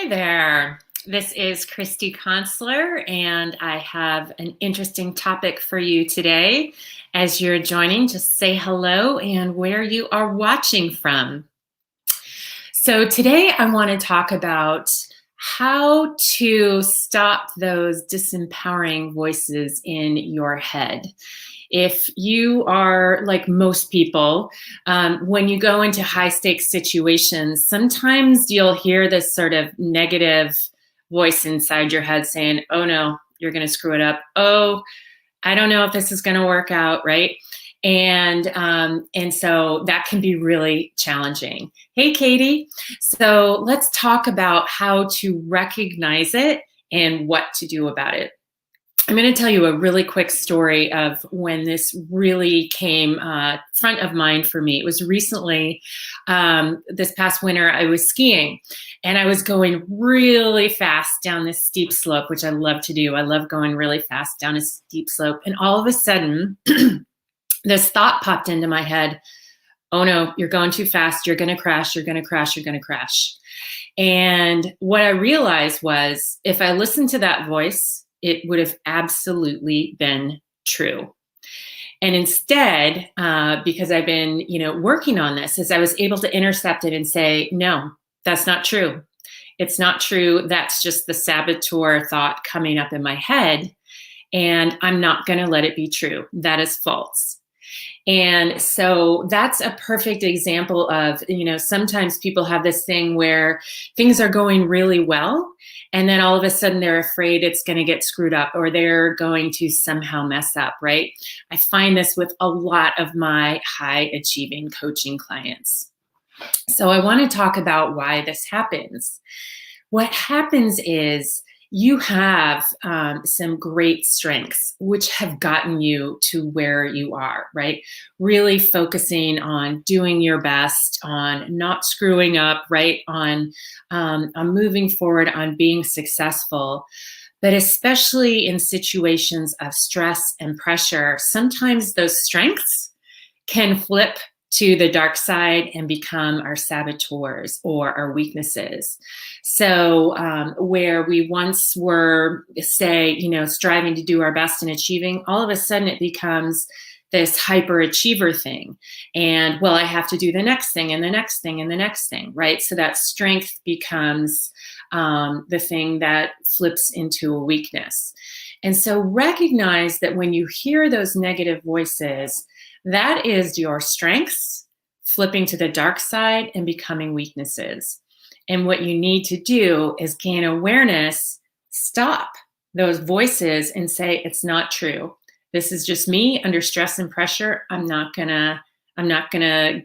Hi there. This is Christy Consular, and I have an interesting topic for you today. As you're joining, just say hello and where you are watching from. So, today I want to talk about how to stop those disempowering voices in your head. If you are like most people, when you go into high stakes situations, sometimes you'll hear this sort of negative voice inside your head saying, oh no, you're going to screw it up. Oh, I don't know if this is going to work out, right? And so that can be really challenging. Hey, Katie. So let's talk about how to recognize it and what to do about it. I'm going to tell you a really quick story of when this really came front of mind for me. It was recently, this past winter, I was skiing and I was going really fast down this steep slope, which I love to do. I love going really fast down a steep slope. And all of a sudden, this thought popped into my head. Oh no, you're going too fast. You're going to crash. You're going to crash. You're going to crash. And what I realized was if I listened to that voice, it would have absolutely been true. And instead, because I've been, working on this, is I was able to intercept it and say, no, that's not true. It's not true. That's just the saboteur thought coming up in my head. And I'm not going to let it be true. That is false. And so that's a perfect example of, sometimes people have this thing where things are going really well. And then all of a sudden they're afraid it's going to get screwed up or they're going to somehow mess up, right? I find this with a lot of my high achieving coaching clients. So I want to talk about why this happens. What happens is you have some great strengths which have gotten you to where you are, right? Really focusing on doing your best, on not screwing up, right? On moving forward, on being successful. But especially in situations of stress and pressure, sometimes those strengths can flip to the dark side and become our saboteurs or our weaknesses. So where we once were, say, striving to do our best and achieving, all of a sudden it becomes this hyperachiever thing. And well, I have to do the next thing and the next thing and the next thing, right? So that strength becomes the thing that flips into a weakness. And so recognize that when you hear those negative voices, that is your strengths flipping to the dark side and becoming weaknesses. And what you need to do is gain awareness, stop those voices and say, it's not true. This is just me under stress and pressure. I'm not gonna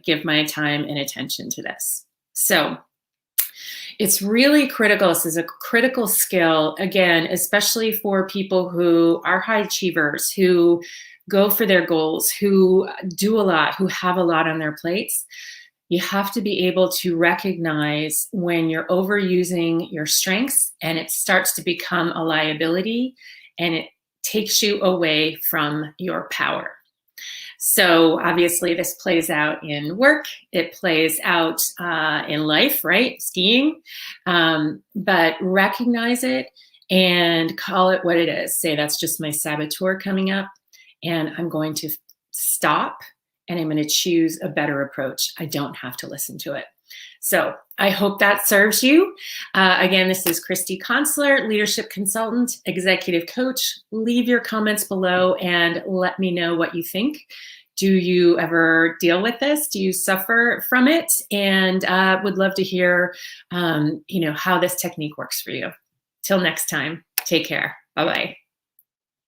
give my time and attention to this. So it's really critical. This is a critical skill, again, especially for people who are high achievers, who go for their goals, who do a lot, who have a lot on their plates. You have to be able to recognize when you're overusing your strengths and it starts to become a liability and it takes you away from your power. So obviously this plays out in work, it plays out in life, right? Skiing, but recognize it and call it what it is. Say that's just my saboteur coming up. And I'm going to stop and I'm going to choose a better approach. I don't have to listen to it. So I hope that serves you. Again, this is Christy Consular, leadership consultant, executive coach. Leave your comments below and let me know what you think. Do you ever deal with this? Do you suffer from it? And would love to hear, how this technique works for you. Till next time, take care. Bye-bye.